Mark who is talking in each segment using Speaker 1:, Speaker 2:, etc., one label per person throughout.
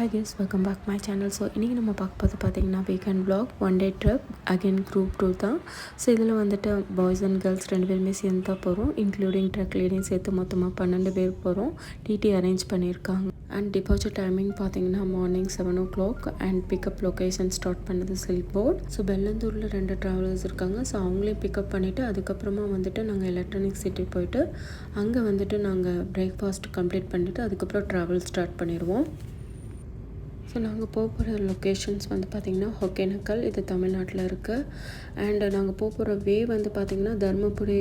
Speaker 1: Hi guys, welcome back my channel. So இன்றைக்கி நம்ம பார்க்க போது பார்த்திங்கன்னா weekend vlog one day trip again group too தான். ஸோ இதில் வந்துட்டு பாய்ஸ் அண்ட் கேர்ள்ஸ் 2 பேருமே சேர்ந்து தான் போகிறோம். இன்க்ளூடிங் ட்ரக் லீடையும் சேர்த்து மொத்தமாக 12 பேர் போகிறோம். டிடி அரேஞ்ச் பண்ணியிருக்காங்க. அண்ட் டிபார்ச்சர் டைமிங் பார்த்திங்கன்னா morning 7 o'clock and pickup location start பண்ணது சில்க் போர்ட். ஸோ பெல்லந்தூரில் 2 ட்ராவலர்ஸ் இருக்காங்க. ஸோ அவங்களையும் பிக்கப் பண்ணிவிட்டு அதுக்கப்புறமா வந்துட்டு நாங்கள் எலக்ட்ரானிக் சிட்டி போயிட்டு அங்கே வந்துட்டு நாங்கள் பிரேக்ஃபாஸ்ட் கம்ப்ளீட் பண்ணிவிட்டு அதுக்கப்புறம் ட்ராவல் ஸ்டார்ட் பண்ணிடுவோம். ஸோ நாங்கள் போகிற லொக்கேஷன்ஸ் வந்து பார்த்திங்கன்னா ஒகேனக்கல், இது தமிழ்நாட்டில் இருக்குது. அண்டு நாங்கள் போகிற வே வந்து பார்த்திங்கன்னா தருமபுரி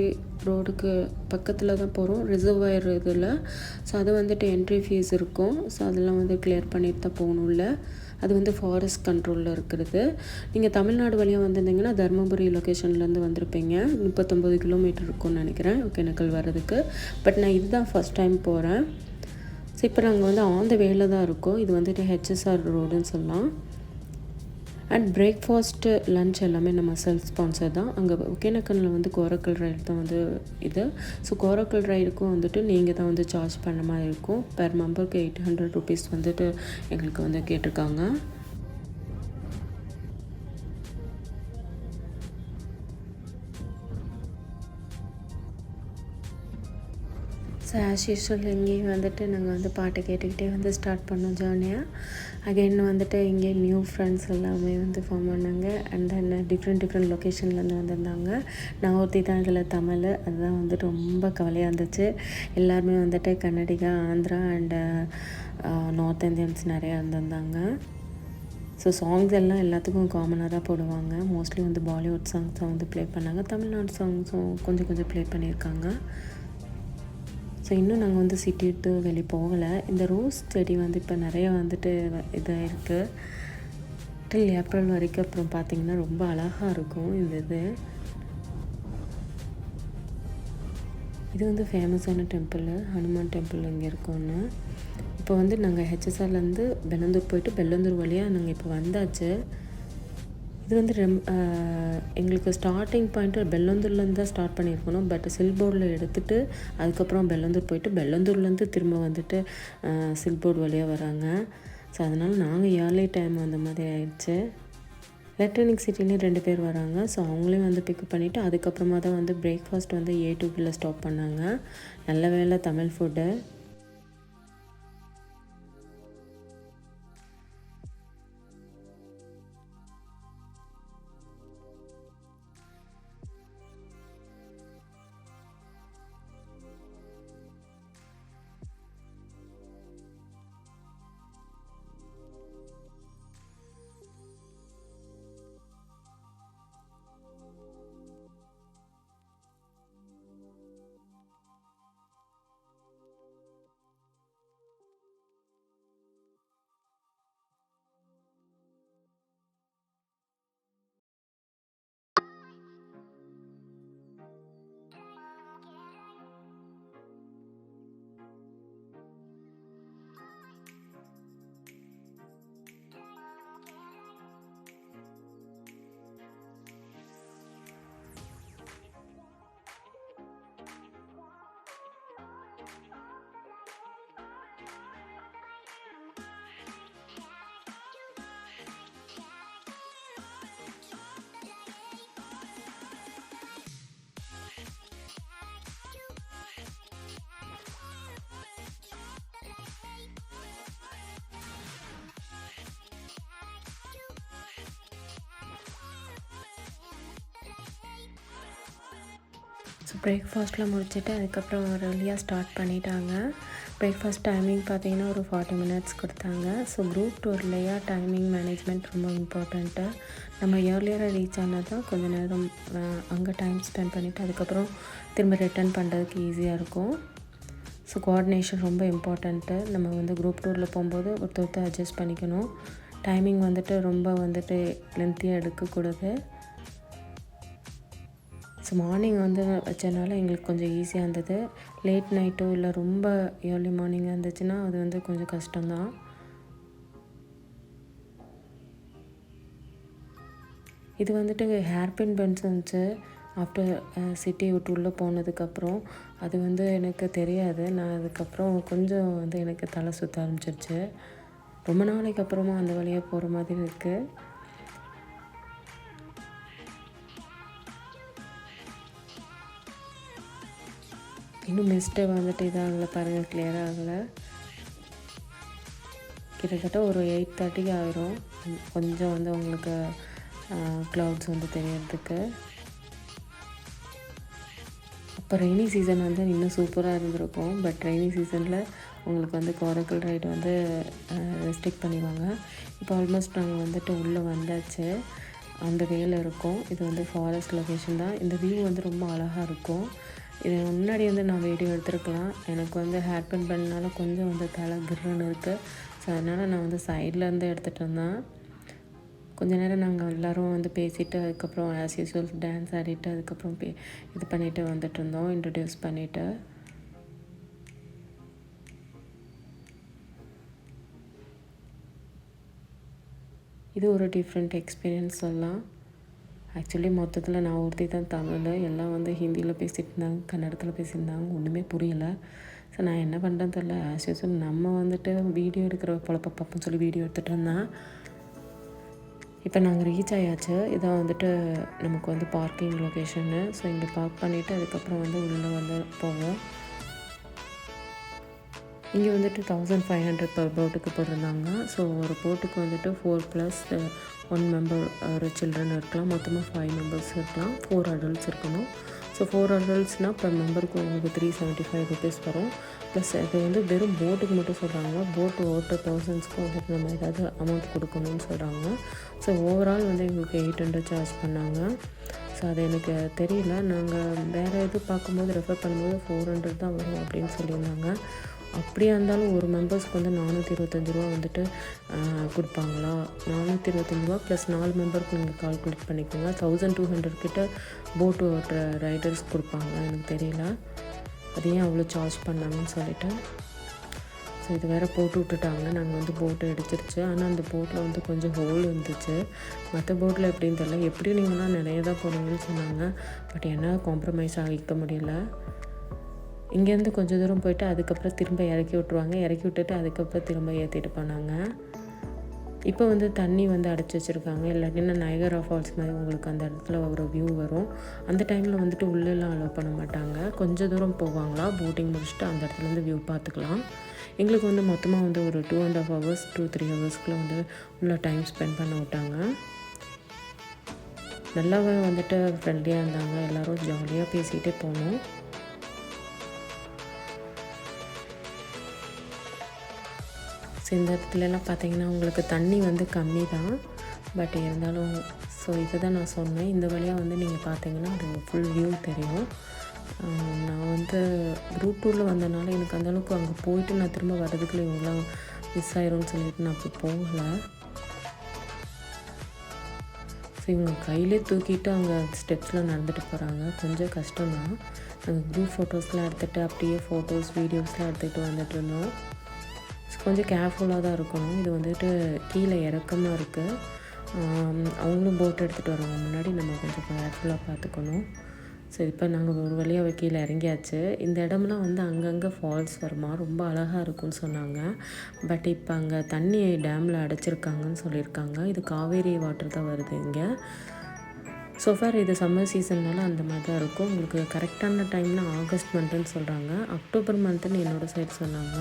Speaker 1: ரோடுக்கு பக்கத்தில் தான் போகிறோம், ரிசர்வாயர் இதில். ஸோ அது வந்துட்டு என்ட்ரி ஃபீஸ் இருக்கும். ஸோ அதெல்லாம் வந்து கிளியர் பண்ணிட்டு தான் போகணும்ல. அது வந்து ஃபாரஸ்ட் கண்ட்ரோலில் இருக்கிறது. நீங்கள் தமிழ்நாடு வழியாக வந்திருந்தீங்கன்னா தருமபுரி லொக்கேஷன்லேருந்து வந்திருப்பீங்க. 39 கிலோமீட்டர் இருக்கும்னு நினைக்கிறேன் ஒகேனக்கல் வர்றதுக்கு. பட் நான் இதுதான் ஃபஸ்ட் டைம் போகிறேன். ஸோ இப்போ நாங்கள் வந்து ஆன் த வேல தான் இருக்கோம். இது வந்துட்டு ஹெச்எஸ்ஆர் ரோடுன்னு சொல்லலாம். அண்ட் பிரேக்ஃபாஸ்ட்டு லன்ச் எல்லாமே நம்ம செல்ஃப் ஸ்பான்சர் தான். அங்கே ஒகேனக்கல்லில் வந்து கோரக்கல் ரைடு தான் வந்து இது. ஸோ கோரக்கல் ரைடுக்கும் வந்துட்டு நீங்கள் தான் வந்து சார்ஜ் பண்ண மாதிரி இருக்கும். பெர் மெம்பருக்கு 800 rupees வந்துட்டு எங்களுக்கு வந்து கேட்டிருக்காங்க. ஸோ ஆஸ் யூஷுவல் இங்கேயும் வந்துட்டு நாங்கள் வந்து பாட்டு கேட்டுக்கிட்டே வந்து ஸ்டார்ட் பண்ணோம் ஜேர்னியாக. அகைன் வந்துட்டு இங்கே நியூ ஃப்ரெண்ட்ஸ் எல்லாமே வந்து ஃபார்ம் பண்ணாங்க. அண்ட் தென் டிஃப்ரெண்ட் லொக்கேஷன்லேருந்து வந்திருந்தாங்க. நான் ஒருத்தி தான் இதில் தமிழ். அதுதான் வந்துட்டு ரொம்ப கவலையாக இருந்துச்சு. எல்லாருமே வந்துட்டு Kannadiga, Andhra and north Indians நிறையா இருந்திருந்தாங்க. ஸோ சாங்ஸ் எல்லாம் எல்லாத்துக்கும் காமனாக தான் போடுவாங்க. மோஸ்ட்லி வந்து பாலிவுட் சாங்ஸ் தான் வந்து ப்ளே பண்ணாங்க. தமிழ்நாடு சாங்ஸும் கொஞ்சம் ப்ளே பண்ணியிருக்காங்க. ஸோ இன்னும் நாங்கள் வந்து சிட்டி விட்டு வெளியே போகலை. இந்த ரோஸ் செடி வந்து இப்போ நிறைய வந்துட்டு இதாக இருக்குது. டில் ஏப்ரல் வரைக்கும். அப்புறம் பார்த்திங்கன்னா ரொம்ப அழகாக இருக்கும் இந்த இது வந்து ஃபேமஸான டெம்பிள், ஹனுமான் டெம்பிள் இங்கே இருக்கோன்னு. இப்போ வந்து நாங்கள் ஹெச்எஸ்ஆர்லேருந்து பெல்லந்தூர் போயிட்டு பெல்லந்தூர் வழியாக நாங்கள் இப்போ வந்தாச்சு. இது வந்து எங்களுக்கு ஸ்டார்டிங் பாயிண்ட்டு பெல்லந்தூர்லேருந்து தான் ஸ்டார்ட் பண்ணியிருக்கணும். பட் சில்போர்டில் எடுத்துகிட்டு அதுக்கப்புறம் பெல்லந்தூர் போயிட்டு பெல்லந்தூர்லேருந்து திரும்ப வந்துட்டு சில்போர்டு வழியாக வராங்க. ஸோ அதனால் நாங்கள் ஏர்லி டைம் அந்த மாதிரி ஆயிடுச்சு. எலக்ட்ரானிக் சிட்டிலேயும் 2 பேர் வராங்க. ஸோ அவங்களையும் வந்து பிக்கப் பண்ணிவிட்டு அதுக்கப்புறமா தான் வந்து பிரேக்ஃபாஸ்ட் வந்து A2Bயில் ஸ்டாப் பண்ணாங்க. நல்ல வேளை தமிழ் ஃபுட்டு. ஸோ பிரேக்ஃபாஸ்ட்லாம் முடிச்சுட்டு அதுக்கப்புறம் ரெலியாக ஸ்டார்ட் பண்ணிட்டாங்க. பிரேக்ஃபாஸ்ட் டைமிங் பார்த்திங்கன்னா ஒரு 40 minutes கொடுத்தாங்க. ஸோ குரூப் டூர்லையா டைமிங் மேனேஜ்மெண்ட் ரொம்ப இம்பார்ட்டண்ட்டு. நம்ம ஏர்லியராக ரீச் ஆனால் தான் கொஞ்சம் நேரம் அங்கே டைம் ஸ்பெண்ட் பண்ணிவிட்டு அதுக்கப்புறம் திரும்ப ரிட்டர்ன் பண்ணுறதுக்கு ஈஸியாக இருக்கும். ஸோ கோஆர்டினேஷன் ரொம்ப இம்பார்ட்டண்ட்டு. நம்ம வந்து குரூப் டூரில் போகும்போது ஒருத்தர் அட்ஜஸ்ட் பண்ணிக்கணும். டைமிங் வந்துட்டு ரொம்ப வந்துட்டு லென்த்தியாக எடுக்கக்கூடாது. ஸோ மார்னிங் வந்து வச்சனால எங்களுக்கு கொஞ்சம் ஈஸியாக இருந்தது. லேட் நைட்டோ இல்லை ரொம்ப ஏர்லி மார்னிங்காக இருந்துச்சுன்னா அது வந்து கொஞ்சம் கஷ்டம்தான். இது வந்துட்டு ஹேர்பின் பென்ஸ் இருந்துச்சு. ஆஃப்டர் சிட்டி விட்டு உள்ளே போனதுக்கப்புறம் அது வந்து எனக்கு தெரியாது. நான் அதுக்கப்புறம் கொஞ்சம் வந்து எனக்கு தலை சுற்ற ஆரம்பிச்சிருச்சு. ரொம்ப நாளைக்கு அப்புறமா அந்த வழியாக போகிற மாதிரி இருக்குது. இன்னும் மிஸ்ட்டை வந்துட்டு இதாகலை பாருங்கள், கிளியராக ஆகலை. கிட்டத்தட்ட ஒரு 8:30 ஆகிரும் கொஞ்சம் வந்து உங்களுக்கு க்ளவுட்ஸ் வந்து தெரியறதுக்கு. இப்போ ரெய்னி சீசன் வந்து இன்னும் சூப்பராக இருந்திருக்கும். பட் ரெய்னி சீசனில் உங்களுக்கு வந்து கோரக்கல் ரைடு வந்து ரெஸ்ட்ரிக்ட் பண்ணிடுவாங்க. இப்போ ஆல்மோஸ்ட் நாங்கள் வந்துட்டு உள்ளே வந்தாச்சு. அந்த வேலை இருக்கும். இது வந்து ஃபாரஸ்ட் லொக்கேஷன் தான். இந்த வியூ வந்து ரொம்ப அழகாக இருக்கும். இது முன்னாடி வந்து நான் வீடியோ எடுத்துருக்கலாம். எனக்கு வந்து ஹேர் பின் பண்ணனால கொஞ்சம் வந்து தலை கிர்ன்னு இருக்குது. ஸோ அதனால் நான் வந்து சைட்லேருந்து எடுத்துகிட்டு இருந்தேன். கொஞ்ச நேரம் நாங்கள் எல்லோரும் வந்து பேசிவிட்டு அதுக்கப்புறம் ஆஸ் யூஸ்வல் டான்ஸ் ஆடிட்டு அதுக்கப்புறம் இது பண்ணிவிட்டு வந்துட்டு இருந்தோம், இன்ட்ரடியூஸ் பண்ணிவிட்டு. இது ஒரு டிஃப்ரெண்ட் எக்ஸ்பீரியன்ஸ் சொல்லலாம். ஆக்சுவலி மொத்தத்தில் நான் ஒருத்தி தான் தமிழ், எல்லாம் வந்து ஹிந்தியில் பேசிகிட்டு இருந்தாங்க, கன்னடத்தில் பேசியிருந்தாங்க, ஒன்றுமே புரியலை. ஸோ நான் என்ன பண்ணுறேன்னு தெரில. ஆஸ் யூஸ்வல் நம்ம வந்துட்டு வீடியோ எடுக்கிற பொழப்ப பார்ப்போம்னு சொல்லி வீடியோ எடுத்துகிட்டு இருந்தேன். இப்போ நாங்கள் ரீச் ஆயாச்சு. இதான் வந்துட்டு நமக்கு வந்து பார்க்கிங் லொக்கேஷன்னு. ஸோ இங்கே பார்க் பண்ணிவிட்டு அதுக்கப்புறம் வந்து உள்ளே வந்து போவோம். இங்கே வந்துட்டு 1500 பர் போட்டுக்கு போட்டிருந்தாங்க. ஸோ ஒரு போட்டுக்கு வந்துட்டு 4 + 1 மெம்பர் ஒரு சில்ட்ரன் இருக்கலாம். மொத்தமாக 5 மெம்பர்ஸ் இருக்கலாம். 4 அடல்ட்ஸ் இருக்கணும். ஸோ 4 அடல்ட்ஸ்னால் பர் மெம்பருக்கு உங்களுக்கு 375 ருபீஸ் வரும். ப்ளஸ் இது வந்து வெறும் போட்டுக்கு மட்டும் சொல்கிறாங்க. போட்டு ஓட்ட பர்சன்ஸ்க்கு வந்துட்டு நம்ம ஏதாவது அமௌண்ட் கொடுக்கணும்னு சொல்கிறாங்க. ஸோ ஓவரால் வந்து எங்களுக்கு 800 சார்ஜ் பண்ணாங்க. ஸோ அது எனக்கு தெரியல. நாங்கள் வேறு எது பார்க்கும்போது ரெஃபர் பண்ணும்போது 400 தான் வரும் அப்படின்னு சொல்லியிருந்தாங்க. அப்படியா இருந்தாலும் ஒரு மெம்பர்ஸ்க்கு வந்து 425 ரூபா வந்துட்டு கொடுப்பாங்களா? 425 ரூபா ப்ளஸ் 4 மெம்பருக்கு நீங்கள் கால்குலேட் பண்ணிக்கோங்க. 1200 கிட்ட போட்டு ஓட்டுற ரைடர்ஸ் கொடுப்பாங்க. எனக்கு தெரியல அது ஏன் அவ்வளோ சார்ஜ் பண்ணாங்கன்னு சொல்லிவிட்டு. ஸோ இது வேறு போட்டு விட்டுட்டாங்க. நாங்கள் வந்து போட்டை எடுத்துருச்சு. ஆனால் அந்த போட்டில் வந்து கொஞ்சம் ஹோல் இருந்துச்சு. மற்ற போட்டில் எப்படின்னு தெரியல. எப்படியும் நீங்களாம் நிறைய தான் போனீங்கன்னு சொன்னாங்க. பட் என்ன காம்ப்ரமைஸ் ஆகிக்க முடியல. இங்கேருந்து கொஞ்சம் தூரம் போயிட்டு அதுக்கப்புறம் திரும்ப இறக்கி விட்ருவாங்க. இறக்கி விட்டுட்டு அதுக்கப்புறம் திரும்ப ஏற்றிட்டு போனாங்க. இப்போ வந்து தண்ணி வந்து அடைச்சி வச்சுருக்காங்க. இல்லாட்டின்னா நயகரா ஃபால்ஸ் மாதிரி உங்களுக்கு அந்த இடத்துல ஒரு வியூ வரும். அந்த டைமில் வந்துட்டு உள்ளெல்லாம் அலோவ் பண்ண மாட்டாங்க. கொஞ்சம் தூரம் போவாங்களா, போட்டிங் முடிச்சுட்டு அந்த இடத்துலேருந்து வியூ பார்த்துக்கலாம். எங்களுக்கு வந்து மொத்தமாக வந்து ஒரு 2.5 hours 2-3 ஹவர்ஸ்க்குள்ளே வந்து உள்ள டைம் ஸ்பெண்ட் பண்ண விட்டாங்க. நல்லாவே வந்துட்டு ஃப்ரெண்ட்லியாக இருந்தாங்க. எல்லோரும் ஜாலியாக பேசிகிட்டே போனோம். ஸோ இந்த இடத்துலலாம் பார்த்திங்கன்னா உங்களுக்கு தண்ணி வந்து கம்மி தான். பட் இருந்தாலும் ஸோ இதை தான் நான் சொன்னேன். இந்த வழியாக வந்து நீங்கள் பார்த்தீங்கன்னா ஒரு ஃபுல் வியூ தெரியும். நான் வந்து குரூப் டூரில் வந்தனால எனக்கு அந்தளவுக்கு அங்கே போயிட்டு நான் திரும்ப வர்றதுக்குள்ளே இவங்களாம் மிஸ் ஆயிரும்னு சொல்லிட்டு நான் அப்போ போகலை. ஸோ இவங்க கையிலே தூக்கிட்டு அவங்க ஸ்டெப்ஸில் நடந்துட்டு போகிறாங்க. கொஞ்சம் கஷ்டம்தான். நாங்கள் குரூப் ஃபோட்டோஸ்லாம் எடுத்துகிட்டு அப்படியே ஃபோட்டோஸ் வீடியோஸ்லாம் எடுத்துகிட்டு வந்துட்டு இருந்தோம். ஸோ கொஞ்சம் கேர்ஃபுல்லாக தான் இருக்கணும். இது வந்துட்டு கீழே இறக்கமாக இருக்குது. அவங்களும் போட் எடுத்துகிட்டு வரவங்க முன்னாடி நம்ம கொஞ்சம் கேர்ஃபுல்லாக பார்த்துக்கணும். ஸோ இப்போ நாங்கள் ஒரு வழியாக கீழே இறங்கியாச்சு. இந்த இடம்லாம் வந்து அங்கங்கே ஃபால்ஸ் வருமா, ரொம்ப அழகாக இருக்குன்னு சொன்னாங்க. பட் இப்போ அங்கே தண்ணி டேமில் அடைச்சிருக்காங்கன்னு சொல்லியிருக்காங்க. இது காவேரி வாட்டர் தான் வருது இங்கே. ஸோ ஃபார் இது சம்மர் சீசன்னால அந்த மாதிரி தான் இருக்கும். உங்களுக்கு கரெக்டான டைம்னா ஆகஸ்ட் மந்த்துன்னு சொல்கிறாங்க. அக்டோபர் மந்த்துன்னு என்னோடய சைடு சொன்னாங்க.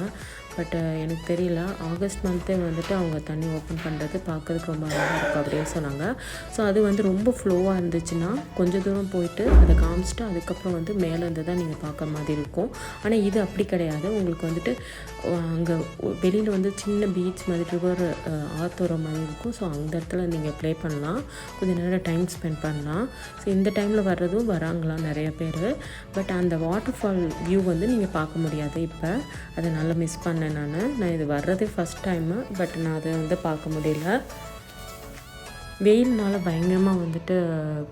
Speaker 1: பட் எனக்கு தெரியல. ஆகஸ்ட் மந்த்தே வந்துட்டு அவங்க தண்ணி ஓப்பன் பண்ணுறது பார்க்குறதுக்கு ரொம்ப அழகாக இருக்கும் அப்படின்னு சொன்னாங்க. ஸோ அது வந்து ரொம்ப ஃப்ளோவாக இருந்துச்சுன்னா கொஞ்சம் தூரம் போயிட்டு அதை காமிச்சிட்டு அதுக்கப்புறம் வந்து மேலேருந்து தான் நீங்கள் பார்க்குற மாதிரி இருக்கும். ஆனால் இது அப்படி கிடையாது. உங்களுக்கு வந்துட்டு அங்கே வெளியில் வந்து சின்ன பீச் மாதிரி ரிவர் ஆத்தோர மாதிரி இருக்கும். ஸோ அந்த இடத்துல நீங்கள் ப்ளே பண்ணலாம், கொஞ்சம் நேரம் டைம் ஸ்பெண்ட் பண்ணலாம். ஸோ இந்த டைமில் வர்றதும் வராங்களாம் நிறைய பேர். பட் அந்த வாட்டர் ஃபால் வியூ வந்து நீங்கள் பார்க்க முடியாது. இப்போ அதை நல்லா மிஸ் பண்ணேன். நான் இது வர்றதே ஃபஸ்ட் டைமு. பட் நான் அதை வந்து பார்க்க முடியல. வெயில்னால பயங்கரமாக வந்துட்டு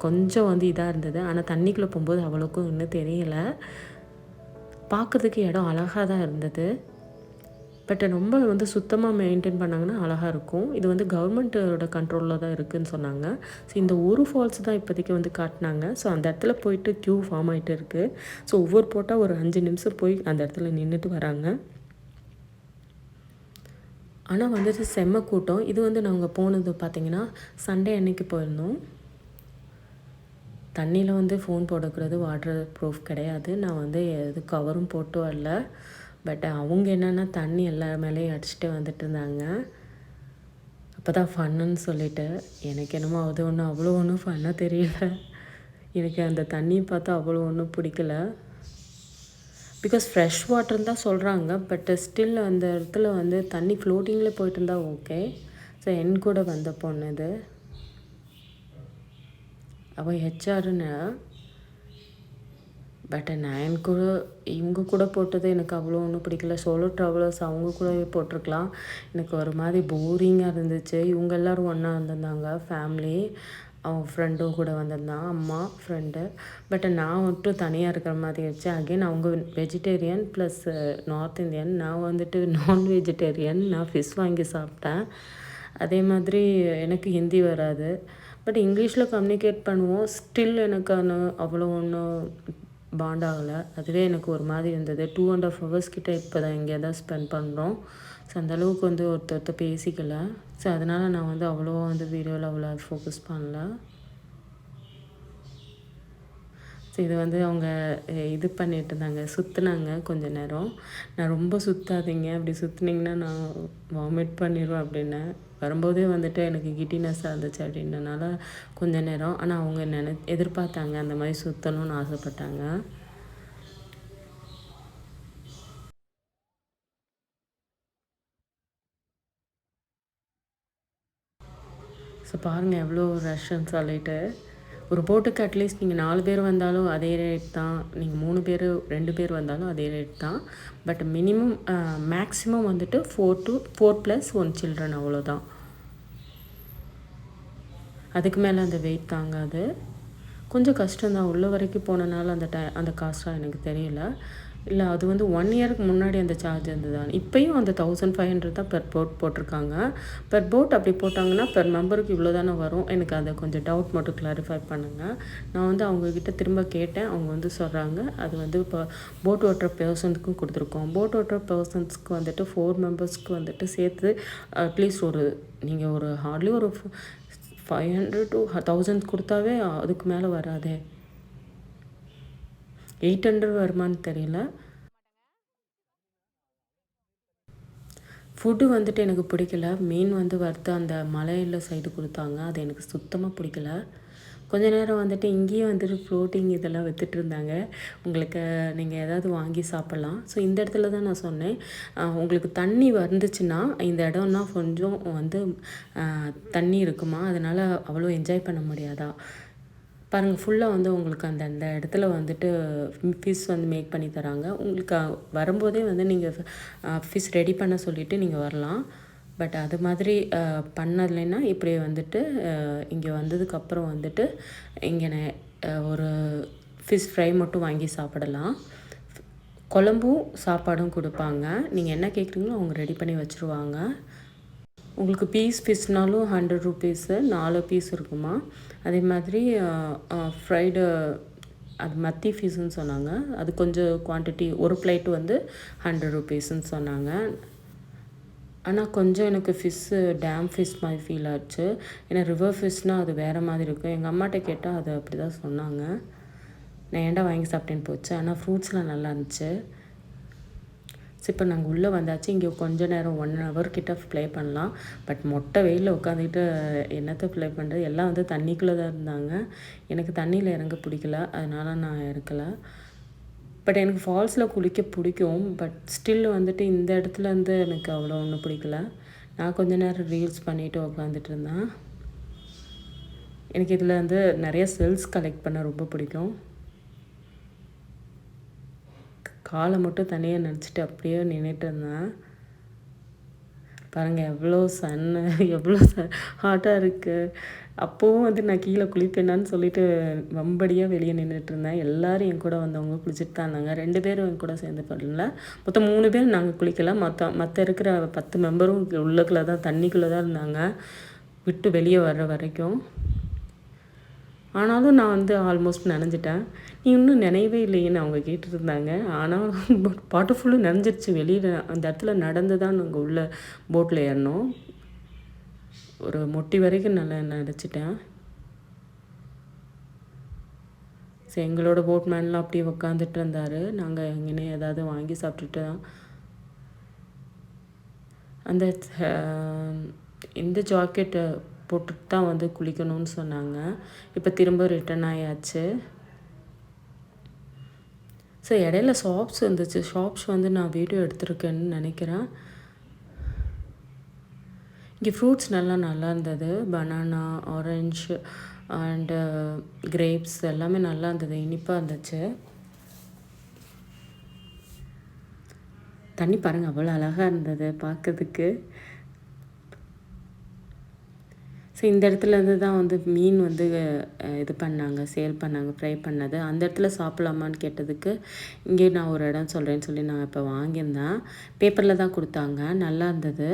Speaker 1: கொஞ்சம் வந்து இதாக இருந்தது. ஆனால் தண்ணிக்குள்ளே போகும்போது அவ்வளோக்கும் இன்னும் தெரியலை. பார்க்குறதுக்கு இடம் அழகாக தான் இருந்தது. பட் ரொம்ப வந்து சுத்தமாக மெயின்டைன் பண்ணாங்கன்னா அழகாக இருக்கும். இது வந்து கவர்மெண்ட்டோட கண்ட்ரோலில் தான் இருக்குதுன்னு சொன்னாங்க. ஸோ இந்த ஒரு ஃபால்ஸ் தான் இப்போதைக்கு வந்து காட்டினாங்க. ஸோ அந்த இடத்துல போயிட்டு க்யூ ஃபார்ம் ஆகிட்டு இருக்குது. ஸோ ஒவ்வொரு போட்டால் ஒரு 5 நிமிஷம் போய் அந்த இடத்துல நின்றுட்டு வராங்க. ஆனால் வந்துட்டு செம்ம கூட்டம். இது வந்து நாங்கள் போனது பார்த்திங்கன்னா சண்டே அன்னைக்கு போயிருந்தோம். தண்ணியில் வந்து ஃபோன் போடக்கூடாது, வாட்டர் ப்ரூஃப் கிடையாது. நான் வந்து எது கவரும் போட்டு வரல. பட் அவங்க என்னென்னா தண்ணி எல்லா மேலேயும் அடிச்சுட்டு வந்துட்டு இருந்தாங்க. அப்போ தான் ஃபன்னுன்னு சொல்லிவிட்டு எனக்கு என்னமோ அது ஒன்றும் அவ்வளோ ஒன்றும் ஃபன்னாக தெரியல. எனக்கு அந்த தண்ணி பார்த்தா அவ்வளோ ஒன்றும் பிடிக்கல. பிகாஸ் ஃப்ரெஷ் வாட்டர்னு தான் சொல்கிறாங்க. பட் ஸ்டில் அந்த இடத்துல வந்து தண்ணி ஃப்ளோட்டிங்கில் போயிட்டு இருந்தால் ஓகே. ஸோ என் கூட வந்த பொண்ணு இது, அவள் ஹெச்ஆர்னு. பட் நான் என் கூட இவங்க கூட போட்டது எனக்கு அவ்வளோ ஒன்றும் பிடிக்கல. சோலோ ட்ராவலர்ஸ் அவங்க கூட போட்டிருக்கலாம். எனக்கு ஒரு மாதிரி போரிங்காக இருந்துச்சு. இவங்க எல்லோரும் ஒன்றா வந்திருந்தாங்க, ஃபேமிலி. அவன் ஃப்ரெண்டும் கூட வந்திருந்தான், அம்மா ஃப்ரெண்டு. பட் நான் மட்டும் தனியாக இருக்கிற மாதிரி வச்சு. அகெயின் அவங்க வெஜிடேரியன் ப்ளஸ் நார்த் இந்தியன். நான் வந்துட்டு நான் வெஜிடேரியன். நான் ஃபிஷ் வாங்கி சாப்பிட்டேன். அதே மாதிரி எனக்கு ஹிந்தி வராது. பட் இங்கிலீஷில் கம்யூனிகேட் பண்ணுவோம். ஸ்டில் எனக்கு அவ்வளோ ஒன்றும் பாண்ட் ஆகலை. அதுவே எனக்கு ஒரு மாதிரி இருந்தது. 2.5 hours கிட்டே இப்போ தான் இங்கே தான் ஸ்பெண்ட் பண்ணுறோம். ஸோ அந்தளவுக்கு வந்து ஒருத்தர் பேசிக்கல. ஸோ அதனால் நான் வந்து அவ்வளோவா வந்து வீடியோவில் அவ்வளோ ஃபோக்கஸ் பண்ணல. ஸோ இது வந்து அவங்க இது பண்ணிட்டு இருந்தாங்க, சுற்றுனாங்க கொஞ்ச நேரம். நான் ரொம்ப சுற்றாதீங்க, அப்படி சுற்றுனீங்கன்னா நான் வாமிட் பண்ணிடுவேன் அப்படின்னேன். வரும்போதே வந்துட்டு எனக்கு கிட்டினஸ்ஸாக இருந்துச்சு அப்படின்றனால கொஞ்ச நேரம். ஆனால் அவங்க எதிர்பார்த்தாங்க, அந்த மாதிரி சுற்றணும்னு ஆசைப்பட்டாங்க. ஸோ பாருங்கள் எவ்வளோ ரஷ்ன்னு சொல்லிட்டு. ஒரு போட்டுக்கு அட்லீஸ்ட் நீங்கள் 4 பேர் வந்தாலும் அதே ரேட் தான், நீங்கள் 3 பேர் 2 பேர் வந்தாலும் அதே ரேட் தான். பட் மினிமம் மேக்ஸிமம் வந்துட்டு 4 + 1 சில்ட்ரன், அவ்வளோதான். அதுக்கு மேலே அந்த வெயிட் தாங்காது. கொஞ்சம் கஷ்டம்தான். உள்ள வரைக்கும் போனனால அந்த காஸ்ட்டாக எனக்கு தெரியல. இல்லை அது வந்து 1 இயருக்கு முன்னாடி அந்த சார்ஜ் இருந்தது. இப்போயும் அந்த 1500 தான் பெர் போட் போட்டிருக்காங்க. பெர் போட் அப்படி போட்டாங்கன்னா பெர் மெம்பருக்கு இவ்வளோ தானே வரும். எனக்கு அதை கொஞ்சம் டவுட் மட்டும் கிளாரிஃபை பண்ணுங்கள். நான் வந்து அவங்கக்கிட்ட திரும்ப கேட்டேன். அவங்க வந்து சொல்கிறாங்க அது வந்து இப்போ போட் ஓட்டுற பர்சன்ஸுக்கும் கொடுத்துருக்கோம். போட் ஓட்டுற பர்சன்ஸ்க்கு வந்துட்டு 4 மெம்பர்ஸ்க்கு வந்துட்டு சேர்த்து அட்லீஸ்ட் நீங்கள் ஒரு ஹார்ட்லி ஒரு 500 to 1000 கொடுத்தாவே அதுக்கு மேலே வராதே. 800 வருமானு தெரியல. ஃபுட்டு வந்துட்டு எனக்கு பிடிக்கல. மீன் வந்து வறுத்து அந்த மலையில் சைடு கொடுத்தாங்க, அது எனக்கு சுத்தமாக பிடிக்கல. கொஞ்ச நேரம் வந்துட்டு இங்கேயே வந்துட்டு ஃப்ளோட்டிங் இதெல்லாம் விற்றுட்டு இருந்தாங்க. உங்களுக்கு நீங்கள் ஏதாவது வாங்கி சாப்பிட்லாம். ஸோ இந்த இடத்துல தான் நான் சொன்னேன், உங்களுக்கு தண்ணி வந்துச்சுன்னா இந்த இடம்னா கொஞ்சம் வந்து தண்ணி இருக்குமா, அதனால் அவ்வளோ என்ஜாய் பண்ண முடியாதா. பாருங்கள் ஃபுல்லாக வந்து உங்களுக்கு அந்த இடத்துல வந்துட்டு ஃபிஷ் வந்து மேக் பண்ணி தராங்க. உங்களுக்கு வரும்போதே வந்து நீங்கள் ஃபிஷ் ரெடி பண்ண சொல்லிவிட்டு நீங்கள் வரலாம். பட் அது மாதிரி பண்ணலைன்னா இப்படி வந்துட்டு இங்கே வந்ததுக்கப்புறம் வந்துட்டு இங்கே ஒரு ஃபிஷ் ஃப்ரை மட்டும் வாங்கி சாப்பிடலாம். குழம்பும் சாப்பாடும் கொடுப்பாங்க. நீங்கள் என்ன கேட்குறீங்களோ அவங்க ரெடி பண்ணி வச்சுருவாங்க. உங்களுக்கு ஃபிஷ்னாலும் 100 rupees 4 பீஸ் இருக்குமா. அதே மாதிரி ஃப்ரைடு அது மத்தி ஃபிஷ்ஷுன்னு சொன்னாங்க. அது கொஞ்சம் குவான்டிட்டி, ஒரு பிளேட் வந்து 100 rupeesன்னு சொன்னாங்க. ஆனால் கொஞ்சம் எனக்கு ஃபிஷ்ஷு டேம் ஃபிஷ் மாதிரி ஃபீல் ஆச்சு. ஏன்னா ரிவர் ஃபிஷ்னால் அது வேறு மாதிரி இருக்கும். எங்கள் அம்மாட்ட கேட்டால் அது அப்படி தான் சொன்னாங்க. நான் ஏன்டா வாங்கி சாப்பிட்டேன்னு போச்சு. ஆனால் ஃப்ரூட்ஸ்லாம் நல்லா இருந்துச்சு. ஸோ இப்போ நாங்கள் உள்ளே வந்தாச்சு. இங்கே கொஞ்சம் நேரம் 1 hour கிட்ட ப்ளே பண்ணலாம். பட் மொட்டை வெயிலில் உட்காந்துக்கிட்டு என்னத்தை ப்ளே பண்ணுறது. எல்லாம் வந்து தண்ணிக்குள்ளே தான் இருந்தாங்க. எனக்கு தண்ணியில் இறங்க பிடிக்கல, அதனால் நான் இறக்கலை. பட் எனக்கு ஃபால்ஸில் குளிக்க பிடிக்கும். பட் ஸ்டில் வந்துட்டு இந்த இடத்துலேருந்து எனக்கு அவ்வளோ ஒன்றும் பிடிக்கல. நான் கொஞ்ச நேரம் ரீல்ஸ் பண்ணிவிட்டு உட்காந்துட்டு இருந்தேன். எனக்கு இதில் வந்து நிறைய செல்ஸ் கலெக்ட் பண்ண ரொம்ப பிடிக்கும். காலை மட்டும் தனியாக நினச்சிட்டு அப்படியே நின்றுட்டு இருந்தேன். பாருங்கள் எவ்வளோ சன்னு, எவ்வளோ ஹாட்டாக இருக்குது. அப்போவும் வந்து நான் கீழே குளிப்பேனான்னு சொல்லிட்டு வம்படியாக வெளியே நின்றுட்டு இருந்தேன். எல்லோரும் என் கூட வந்தவங்க குளிச்சுட்டு தான் இருந்தாங்க. 2 பேரும் என் கூட சேர்ந்து பண்ணல. மொத்தம் 3 பேர் நாங்கள் குளிக்கல. மற்ற இருக்கிற 10 மெம்பரும் உள்ளக்குள்ளே தான், தண்ணிக்குள்ளே தான் இருந்தாங்க, விட்டு வெளியே வர்ற வரைக்கும். ஆனாலும் நான் வந்து ஆல்மோஸ்ட் நனைஞ்சிட்டேன். நீ இன்னும் நனையவே இல்லையேன்னு அவங்க கேட்டுருந்தாங்க. ஆனால் பாட்டு ஃபுல்லும் நனைஞ்சிருச்சு. வெளியில் அந்த இடத்துல நடந்து தான் நாங்கள் உள்ள போட்டில் ஏறினோம். ஒரு மொட்டி வரைக்கும் நல்லா நனைச்சிட்டேன். ஸோ எங்களோட போட்மேன்லாம் அப்படியே உட்காந்துட்டு இருந்தார். நாங்கள் எங்கேனே ஏதாவது வாங்கி சாப்பிட்டுட்டு தான் அந்த இந்த ஜாக்கெட்டை போட்டுட்டு தான் வந்து குளிக்கணும்னு சொன்னாங்க. இப்போ திரும்ப ரிட்டர்ன் ஆயாச்சு. ஸோ இடையில ஷாப்ஸ் இருந்துச்சு. ஷாப்ஸ் வந்து நான் வீடியோ எடுத்திருக்கேன்னு நினைக்கிறேன். இங்கே ஃப்ரூட்ஸ் நல்லா இருந்தது. பனானா, ஆரஞ்சு அண்டு கிரேப்ஸ் எல்லாமே நல்லா இருந்தது. இனிப்பாக இருந்துச்சு. தண்ணி பாருங்கள் அவ்வளோ அழகாக இருந்தது பார்க்கறதுக்கு. ஸோ இந்த இடத்துலேருந்து தான் வந்து மீன் வந்து இது பண்ணாங்க, சேல் பண்ணாங்க, ஃப்ரை பண்ணது. அந்த இடத்துல சாப்பிட்லாமான்னு கேட்டதுக்கு இங்கே நான் ஒரு இடம் சொல்கிறேன்னு சொல்லி நான் இப்போ வாங்கியிருந்தேன். பேப்பரில் தான் கொடுத்தாங்க. நல்லா இருந்தது.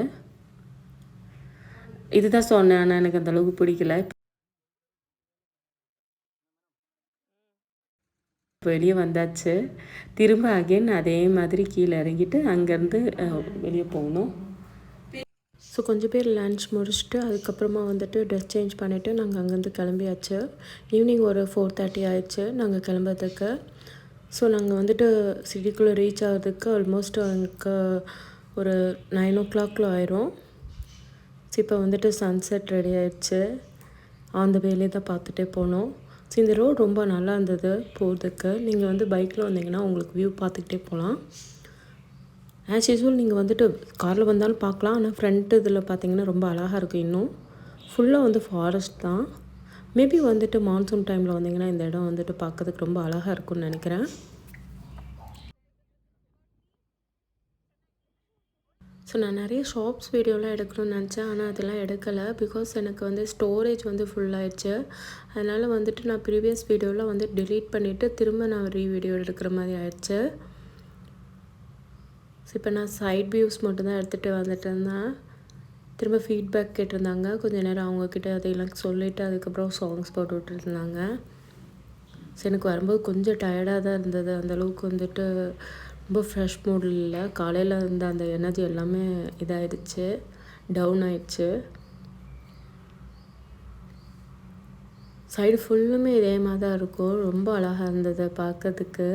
Speaker 1: இதுதான் சொன்னேன், ஆனால் எனக்கு அந்தளவுக்கு பிடிக்கல. வெளியே வந்தாச்சு. திரும்ப அகைன் அதே மாதிரி கீழே இறங்கிட்டு அங்கேருந்து வெளியே போகணும். ஸோ கொஞ்சம் பேர் லன்ச் முடிச்சுட்டு அதுக்கப்புறமா வந்துட்டு ட்ரெஸ் சேஞ்ச் பண்ணிவிட்டு நாங்கள் அங்கேருந்து கிளம்பியாச்சு. ஈவினிங் ஒரு 4:30 ஆயிடுச்சு நாங்கள் கிளம்புறதுக்கு. ஸோ நாங்கள் வந்துட்டு சிட்டிக்குள்ளே ரீச் ஆகிறதுக்கு ஆல்மோஸ்ட் எனக்கு ஒரு 9 ஆயிரும். ஸோ இப்போ வந்துட்டு சன்செட் ரெடி ஆயிடுச்சு. அந்த வேலையை தான் பார்த்துட்டே போனோம். ஸோ இந்த ரோடு ரொம்ப நல்லா இருந்தது போகிறதுக்கு. நீங்கள் வந்து பைக்கில் வந்தீங்கன்னா உங்களுக்கு வியூ பார்த்துக்கிட்டே போகலாம். ஆஸ் யூஸ்வல் நீங்கள் வந்துட்டு காரில் வந்தாலும் பார்க்கலாம். ஆனால் ஃப்ரண்ட் இதில் பார்த்தீங்கன்னா ரொம்ப அழகாக இருக்கும். இன்னும் ஃபுல்லாக வந்து ஃபாரஸ்ட் தான். மேபி வந்துட்டு மான்சூன் டைமில் வந்தீங்கன்னா இந்த இடம் வந்துட்டு பார்க்கறதுக்கு ரொம்ப அழகாக இருக்கும்னு நினைக்கிறேன். ஸோ நான் நிறைய ஷாப்ஸ் வீடியோலாம் எடுக்கணும்னு நினச்சேன். ஆனால் அதெல்லாம் எடுக்கலை. பிகாஸ் எனக்கு வந்து ஸ்டோரேஜ் வந்து ஃபுல்லாகிடுச்சு. அதனால் வந்துட்டு நான் ப்ரீவியஸ் வீடியோவில் வந்து டிலீட் பண்ணிவிட்டு திரும்ப நான் வீடியோ எடுக்கிற மாதிரி ஆயிடுச்சு. ஸோ இப்போ நான் சைட் வியூஸ் மட்டும்தான் எடுத்துகிட்டு வந்துட்டு இருந்தேன். திரும்ப ஃபீட்பேக் கேட்டிருந்தாங்க. கொஞ்சம் நேரம் அவங்கக்கிட்ட அதையெல்லாம் சொல்லிவிட்டு அதுக்கப்புறம் சாங்ஸ் போட்டு விட்டுருந்தாங்க. ஸோ எனக்கு வரும்போது கொஞ்சம் டயர்டாக தான் இருந்தது. அந்தளவுக்கு வந்துட்டு ரொம்ப ஃப்ரெஷ் மூடில் இல்லை. காலையில் இருந்த அந்த எனர்ஜி எல்லாமே இதாகிடுச்சு, டவுன் ஆயிடுச்சு. சைடு ஃபுல்லுமே இதே மாதிரி தான் இருக்கும். ரொம்ப அழகாக இருந்தது பார்க்கறதுக்கு.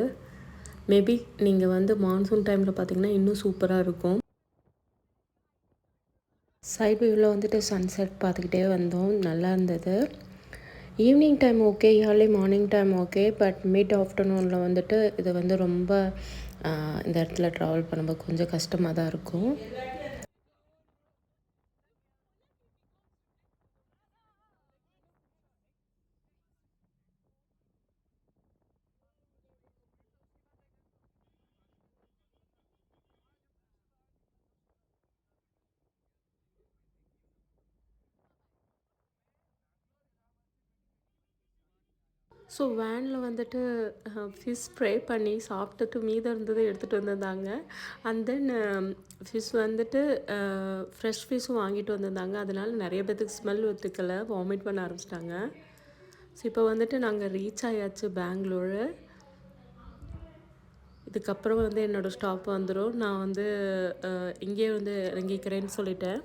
Speaker 1: மேபி நீங்கள் வந்து மான்சூன் டைமில் பார்த்தீங்கன்னா இன்னும் சூப்பராக இருக்கும். சைட் வியூவில் வந்துட்டு சன்செட் பார்த்துக்கிட்டே வந்தோம். நல்லா இருந்தது. Evening time okay, early morning time okay. But mid ஆஃப்டர்நூனில் வந்துட்டு இது வந்து ரொம்ப இந்த இடத்துல ட்ராவல் பண்ணும்போது கொஞ்சம் கஷ்டமாக தான் இருக்கும். ஸோ வேனில் வந்துட்டு ஃபிஷ் ஃப்ரை பண்ணி சாப்பிட்டுட்டு மீதம் இருந்ததை எடுத்துகிட்டு வந்திருந்தாங்க. அண்ட் தென் ஃபிஷ் வந்துட்டு ஃப்ரெஷ் ஃபிஷ்ஷும் வாங்கிட்டு வந்திருந்தாங்க. அதனால் நிறைய பேர்த்துக்கு ஸ்மெல் ஒத்துக்கலை, வாமிட் பண்ண ஆரம்பிச்சிட்டாங்க. ஸோ இப்போ வந்துட்டு நாங்கள் ரீச் ஆயாச்சு பெங்களூரு. இதுக்கப்புறம் வந்து என்னோடய ஸ்டாப் வந்துடும். நான் வந்து இங்கேயே வந்து இறங்கிக்கிறேன்னு சொல்லிட்டேன்.